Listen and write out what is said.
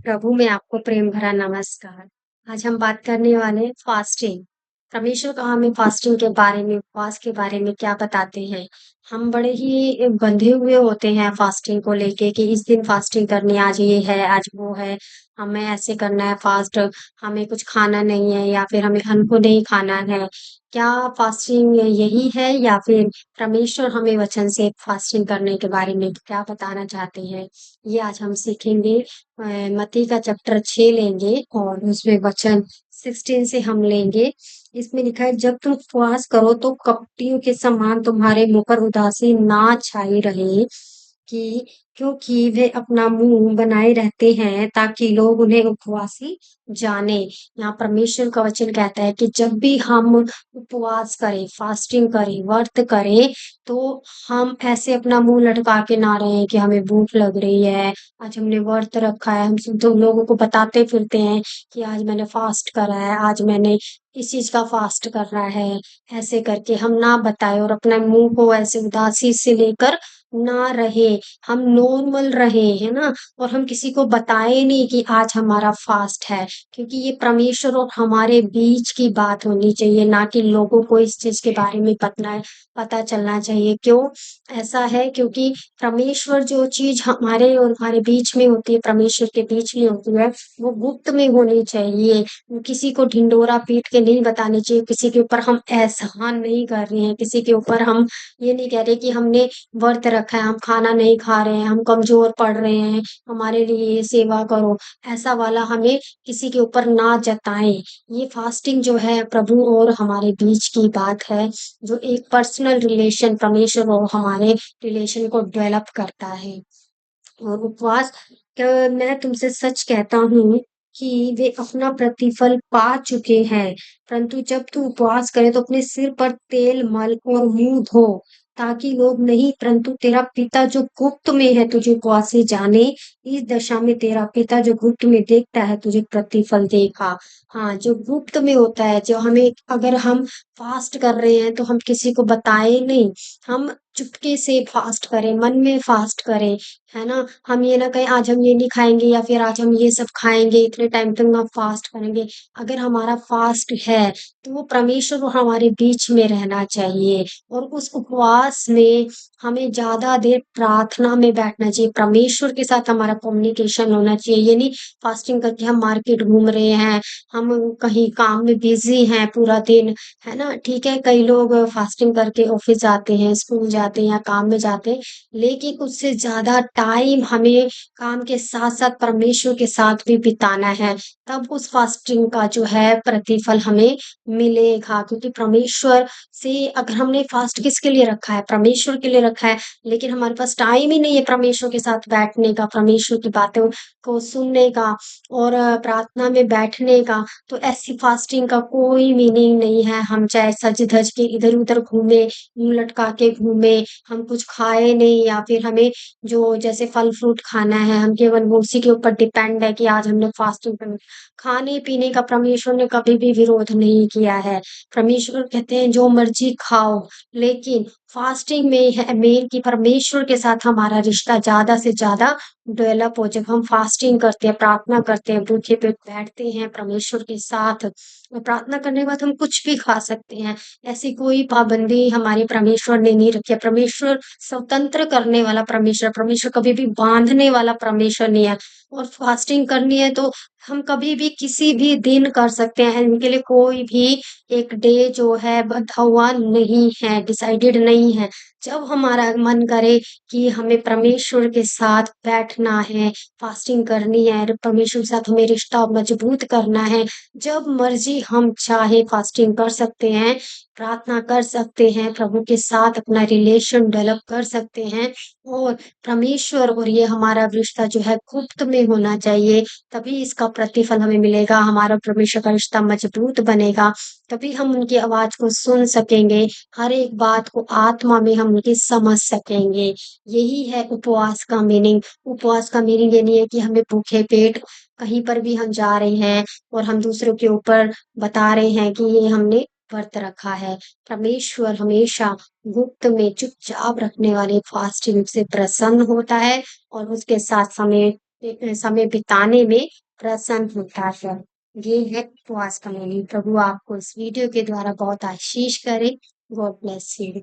प्रभु में आपको प्रेम भरा नमस्कार। आज हम बात करने वाले हैं फास्टिंग। परमेश्वर का हमें फास्टिंग के बारे में, उपवास के बारे में क्या बताते हैं। हम बड़े ही बंधे हुए होते हैं फास्टिंग को लेके कि इस दिन फास्टिंग करनी है, आज ये है, आज वो है, हमें ऐसे करना है फास्ट, हमें कुछ खाना नहीं है या फिर हमें अन्न को नहीं खाना है। क्या फास्टिंग यही है या फिर परमेश्वर हमें वचन से फास्टिंग करने के बारे में क्या बताना चाहते हैं? ये आज हम सीखेंगे। मत्ती का चैप्टर 6 लेंगे और उसमें वचन 16 से हम लेंगे। इसमें लिखा है, जब तुम उपवास करो तो कपटियों के समान तुम्हारे मुंह पर उदासी ना छाई रहे कि क्योंकि वे अपना मुंह बनाए रहते हैं ताकि लोग उन्हें उपवासी जाने। यहाँ परमेश्वर का वचन कहता है कि जब भी हम उपवास करें, फास्टिंग करें, व्रत करें, तो हम ऐसे अपना मुंह लटका के ना रहें कि हमें भूख लग रही है, आज हमने व्रत रखा है। हम सिर्फ तो लोगों को बताते फिरते हैं कि आज मैंने फास्ट करा है, आज मैंने इस चीज का फास्ट करना है। ऐसे करके हम ना बताए और अपने मुंह को ऐसे उदासी से लेकर ना रहे, हम नॉर्मल रहे, है ना। और हम किसी को बताए नहीं कि आज हमारा फास्ट है, क्योंकि ये परमेश्वर और हमारे बीच की बात होनी चाहिए, ना कि लोगों को इस चीज के बारे में पता चलना चाहिए। क्यों ऐसा है? क्योंकि परमेश्वर जो चीज हमारे और हमारे बीच में होती है, परमेश्वर के बीच में होती है, वो गुप्त में होनी चाहिए। वो किसी को ढिंडोरा पीट के नहीं बतानी चाहिए, किसी के ऊपर हम एहसान नहीं कर रहे हैं, किसी के ऊपर हम ये नहीं कह रहे कि हमने व्रत रखा है, हम खाना नहीं खा रहे हैं, हम कमजोर पड़ रहे हैं, हमारे लिए ये सेवा करो। ऐसा वाला हमें किसी के ऊपर ना जताएं। ये फास्टिंग जो है प्रभु और हमारे बीच की बात है, जो एक पर्सनल रिलेशन परमेश्वर और हमारे रिलेशन को डेवलप करता है। और उपवास मैं तुमसे सच कहता हूँ कि वे अपना प्रतिफल पा चुके हैं। परंतु जब तू उपवास करे तो अपने सिर पर तेल मल और मुंह धो, ताकि लोग नहीं परंतु तेरा पिता जो गुप्त में है तुझे उपवासी जाने। इस दशा में तेरा पिता जो गुप्त में देखता है तुझे प्रतिफल देगा। हाँ, जो गुप्त में होता है, जो हमें अगर हम फास्ट कर रहे हैं तो हम किसी को बताए नहीं, हम चुपके से फास्ट करें, मन में फास्ट करें, है ना। हम ये ना कहें आज हम ये नहीं खाएंगे या फिर आज हम ये सब खाएंगे, इतने टाइम तक हम फास्ट करेंगे। अगर हमारा फास्ट है तो वो परमेश्वर और हमारे बीच में रहना चाहिए। और उस उपवास में हमें ज्यादा देर प्रार्थना में बैठना चाहिए, परमेश्वर के साथ हमारा कम्युनिकेशन होना चाहिए। ये नहीं फास्टिंग करके हम मार्केट घूम रहे हैं, हम कहीं काम में बिजी हैं पूरा दिन, है ना। ठीक है, कई लोग फास्टिंग करके ऑफिस जाते हैं, स्कूल जाते हैं या काम में जाते हैं, लेकिन उससे ज्यादा टाइम हमें काम के साथ साथ परमेश्वर के साथ भी बिताना है। तब उस फास्टिंग का जो है प्रतिफल हमें मिलेगा, क्योंकि परमेश्वर से अगर हमने फास्ट किसके लिए रखा है, परमेश्वर के लिए रखा है, लेकिन हमारे पास टाइम ही नहीं है परमेश्वर के साथ बैठने का, परमेश्वर की बातों को सुनने का और प्रार्थना में बैठने का, तो ऐसी फास्टिंग का कोई मीनिंग नहीं है। हम चाहे सज धज के इधर उधर घूमे, मुंह लटका के घूमे, हम कुछ खाए नहीं या फिर हमें जो जैसे फल फ्रूट खाना है, हम केवल वो उसी के ऊपर डिपेंड है कि आज हमने फास्टिंग करनी। खाने पीने का परमेश्वर ने कभी भी विरोध नहीं किया है। परमेश्वर कहते हैं जो मर्जी खाओ, लेकिन फास्टिंग में है मेन कि परमेश्वर के साथ हमारा रिश्ता ज्यादा से ज्यादा डेवलप हो। जब हम फास्टिंग करते हैं, प्रार्थना करते हैं, भूखे पेट बैठते हैं परमेश्वर के साथ, और प्रार्थना करने के बाद हम कुछ भी खा सकते हैं। ऐसी कोई पाबंदी हमारे परमेश्वर ने नहीं रखी है। परमेश्वर स्वतंत्र करने वाला परमेश्वर, परमेश्वर कभी भी बांधने वाला परमेश्वर नहीं है। और फास्टिंग करनी है तो हम कभी भी किसी भी दिन कर सकते हैं, इनके लिए कोई भी एक डे जो है बंधा हुआ नहीं है, डिसाइडेड नहीं है। जब हमारा मन करे कि हमें परमेश्वर के साथ बैठना है, फास्टिंग करनी है, परमेश्वर के साथ हमें रिश्ता मजबूत करना है, जब मर्जी हम चाहे फास्टिंग कर सकते हैं, प्रार्थना कर सकते हैं, प्रभु के साथ अपना रिलेशन डेवलप कर सकते हैं। और परमेश्वर और ये हमारा रिश्ता जो है गुप्त में होना चाहिए, तभी इसका प्रतिफल हमें मिलेगा, हमारा परमेश्वर का रिश्ता मजबूत बनेगा, तभी हम उनकी आवाज को सुन सकेंगे, हर एक बात को आत्मा में हम उनकी समझ सकेंगे। यही है उपवास का मीनिंग। उपवास का मीनिंग ये नहीं है कि हमें भूखे पेट कहीं पर भी हम जा रहे हैं और हम दूसरों के ऊपर बता रहे हैं कि ये हमने व्रत रखा है। परमेश्वर हमेशा गुप्त में चुपचाप रखने वाले फास्टिंग से प्रसन्न होता है और उसके साथ हमें समय बिताने में प्रसन्न होता है। ये है उपवास का मीनिंग। प्रभु आपको इस वीडियो के द्वारा बहुत आशीष करे। God bless you.